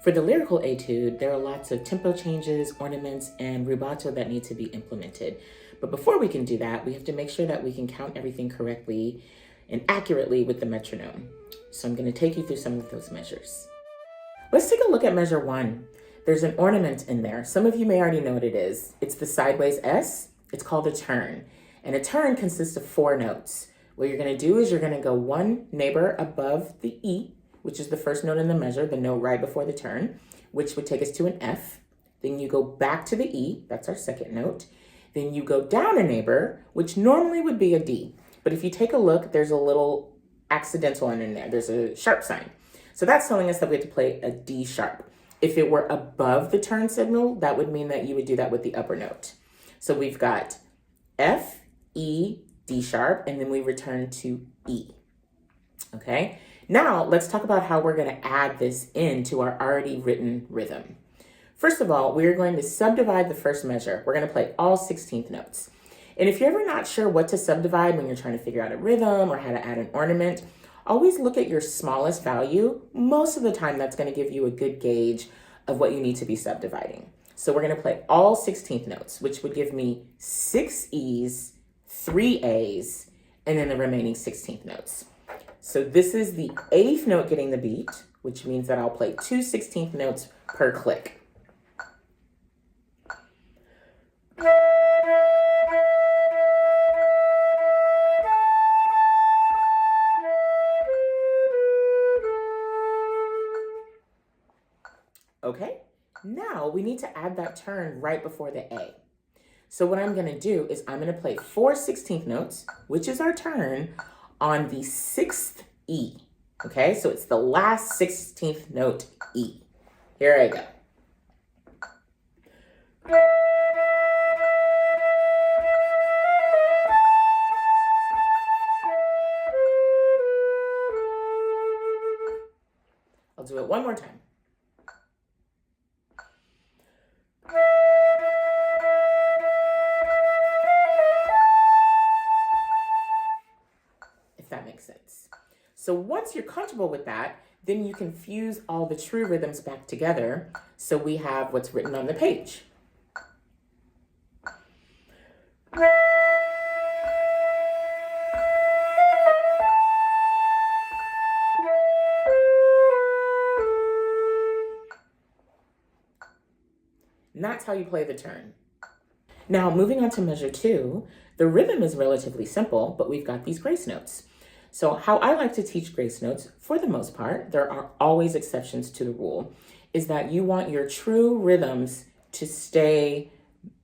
For the lyrical etude, there are lots of tempo changes, ornaments, and rubato that need to be implemented. But before we can do that, we have to make sure that we can count everything correctly and accurately with the metronome. So I'm going to take you through some of those measures. Let's take a look at measure 1. There's an ornament in there. Some of you may already know what it is. It's the sideways S. It's called a turn. And a turn consists of 4 notes. What you're going to do is you're going to go one neighbor above the E, which is the first note in the measure, the note right before the turn, which would take us to an F. Then you go back to the E, that's our second note. Then you go down a neighbor, which normally would be a D. But if you take a look, there's a little accidental one in there. There's a sharp sign. So that's telling us that we have to play a D sharp. If it were above the turn signal, that would mean that you would do that with the upper note. So we've got F, E, D sharp, and then we return to E. Okay? Now, let's talk about how we're going to add this into our already written rhythm. First of all, we're going to subdivide the first measure. We're going to play all 16th notes. And if you're ever not sure what to subdivide when you're trying to figure out a rhythm or how to add an ornament, always look at your smallest value. Most of the time, that's going to give you a good gauge of what you need to be subdividing. So we're going to play all 16th notes, which would give me 6 E's, 3 A's, and then the remaining 16th notes. So this is the 8th note getting the beat, which means that I'll play 2 16th notes per click. Okay, now we need to add that turn right before the A. So what I'm gonna do is I'm gonna play 4 16th notes, which is our turn, on the 6th E, okay? So it's the last 16th note E. Here I go. I'll do it one more time. That makes sense. So once you're comfortable with that, then you can fuse all the true rhythms back together so we have what's written on the page. And that's how you play the turn. Now, moving on to measure 2, the rhythm is relatively simple, but we've got these grace notes. So how I like to teach grace notes, for the most part, there are always exceptions to the rule, is that you want your true rhythms to stay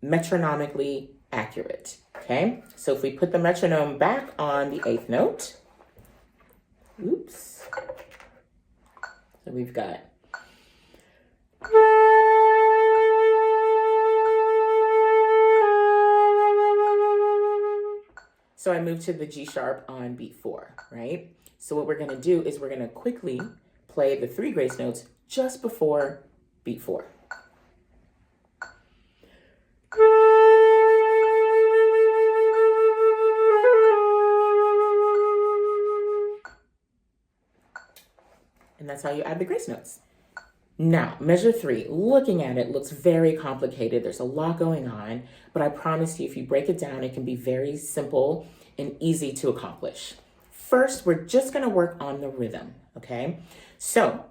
metronomically accurate, okay? So if we put the metronome back on the 8th note, oops, so we've got So I moved to the G sharp on beat 4, right? So what we're gonna do is we're gonna quickly play the 3 grace notes just before beat 4. And that's how you add the grace notes. Now, measure 3, looking at it, looks very complicated. There's a lot going on, but I promise you, if you break it down, it can be very simple and easy to accomplish. First, we're just gonna work on the rhythm, okay? So,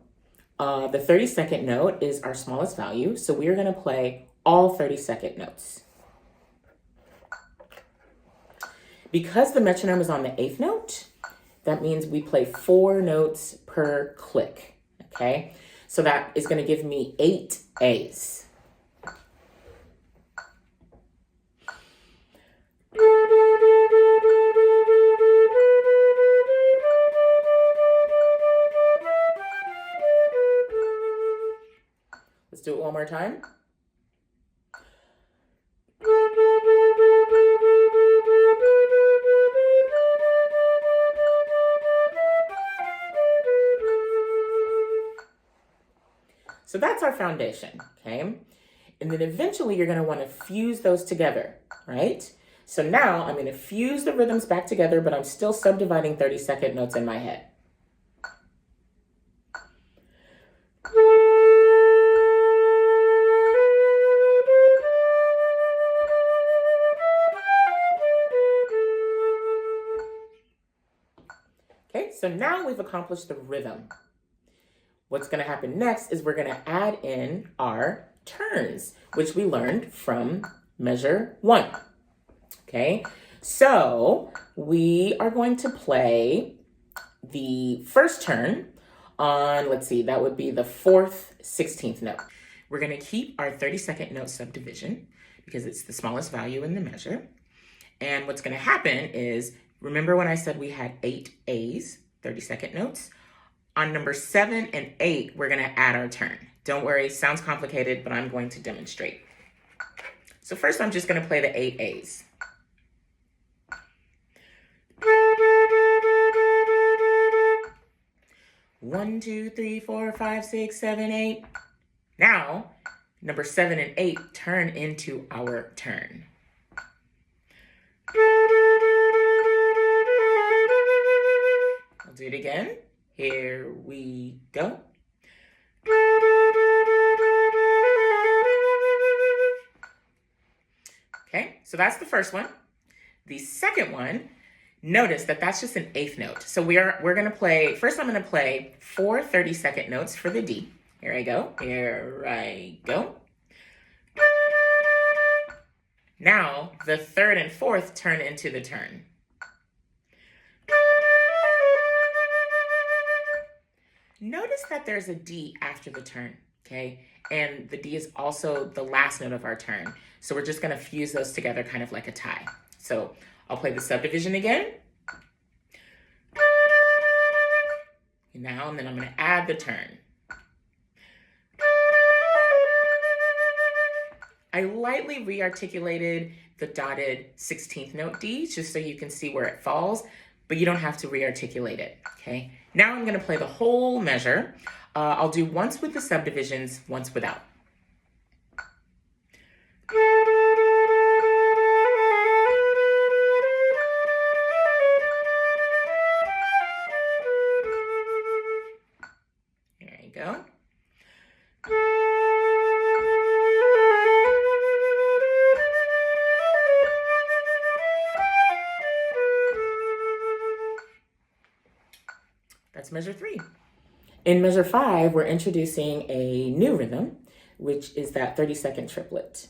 the 32nd note is our smallest value, so we're gonna play all 32nd notes. Because the metronome is on the 8th note, that means we play 4 notes per click, okay? So that is going to give me 8 A's. Let's do it one more time. So that's our foundation, okay? And then eventually you're gonna wanna fuse those together, right? So now I'm gonna fuse the rhythms back together, but I'm still subdividing 32nd notes in my head. so now we've accomplished the rhythm. What's going to happen next is we're going to add in our turns, which we learned from measure 1. Okay, so we are going to play the first turn on, let's see, that would be the 4th 16th note. We're going to keep our 32nd note subdivision because it's the smallest value in the measure. And what's going to happen is, remember when I said we had 8 A's, 32nd notes? On number 7 and 8, we're going to add our turn. Don't worry, sounds complicated, but I'm going to demonstrate. So first, I'm just going to play the 8 A's. One, 2, 3, 4, 5, 6, 7, 8. Now, number 7 and 8 turn into our turn. I'll do it again. Here we go. Okay, so that's the first one. The second one, notice that that's just an 8th note. So we're going to play, first I'm going to play 4 32nd notes for the D. Here I go. Here I go. Now, the 3rd and 4th turn into the turn. Notice that there's a D after the turn, okay? And the D is also the last note of our turn. So we're just gonna fuse those together kind of like a tie. So I'll play the subdivision again. Now, and then I'm gonna add the turn. I lightly re-articulated the dotted 16th note D just so you can see where it falls, but you don't have to re-articulate it, okay? Now I'm gonna play the whole measure. I'll do once with the subdivisions, once without. There you go. That's measure 3. In measure 5, we're introducing a new rhythm, which is that 32nd triplet.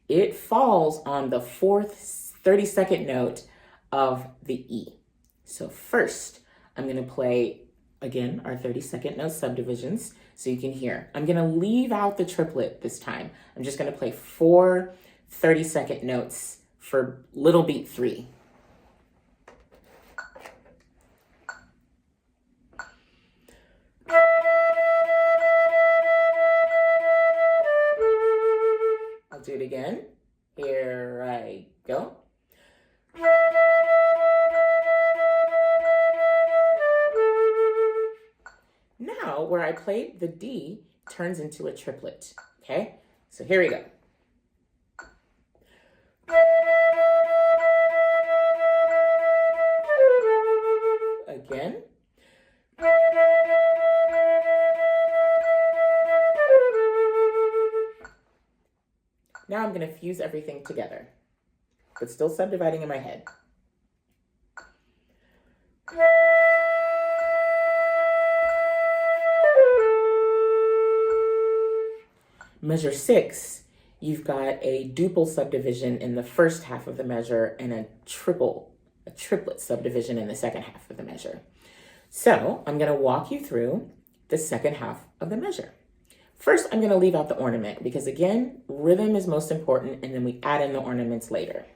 It falls on the 4th 32nd note of the E. So first, I'm going to play, again, our 32nd note subdivisions so you can hear. I'm going to leave out the triplet this time. I'm just going to play 4 32nd notes for little beat 3. I'll do it again. Here I go. Now, where I played the D turns into a triplet, okay? So here we go. Again. Now I'm going to fuse everything together, but still subdividing in my head. Measure 6, you've got a duple subdivision in the first half of the measure and a triplet subdivision in the second half of the measure. So I'm going to walk you through the second half of the measure. First, I'm going to leave out the ornament because, again, rhythm is most important, and then we add in the ornaments later.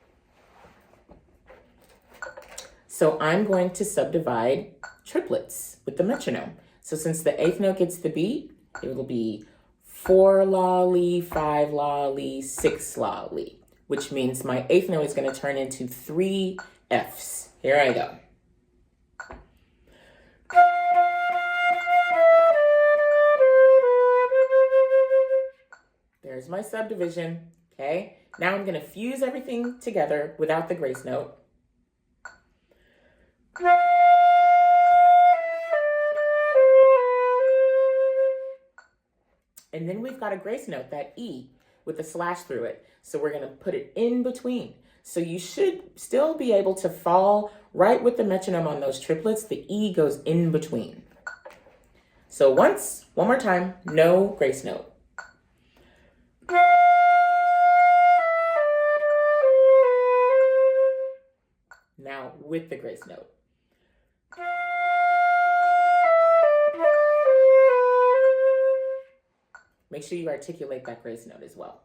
So I'm going to subdivide triplets with the metronome. So since the 8th note gets the beat, it will be 4 la li, 5 la li, 6 la li, which means my 8th note is going to turn into 3 Fs. Here I go. There's my subdivision, okay? Now I'm going to fuse everything together without the grace note. And then we've got a grace note, that E, with a slash through it. So we're going to put it in between. So you should still be able to fall Right with the metronome on those triplets, the E goes in between. So one more time, no grace note. Now with the grace note. Make sure you articulate that grace note as well.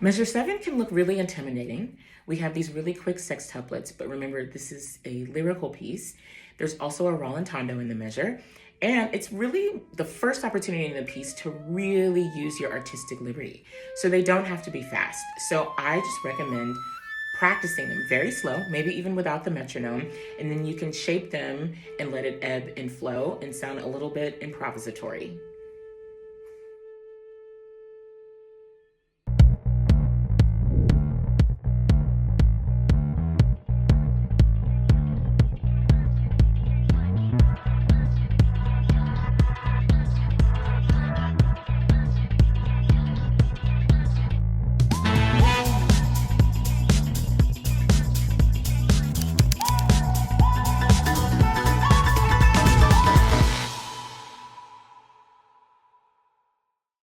Measure 7 can look really intimidating. We have these really quick sextuplets, but remember, this is a lyrical piece. There's also a rallentando in the measure, and it's really the first opportunity in the piece to really use your artistic liberty. So they don't have to be fast. So I just recommend practicing them very slow, maybe even without the metronome, and then you can shape them and let it ebb and flow and sound a little bit improvisatory.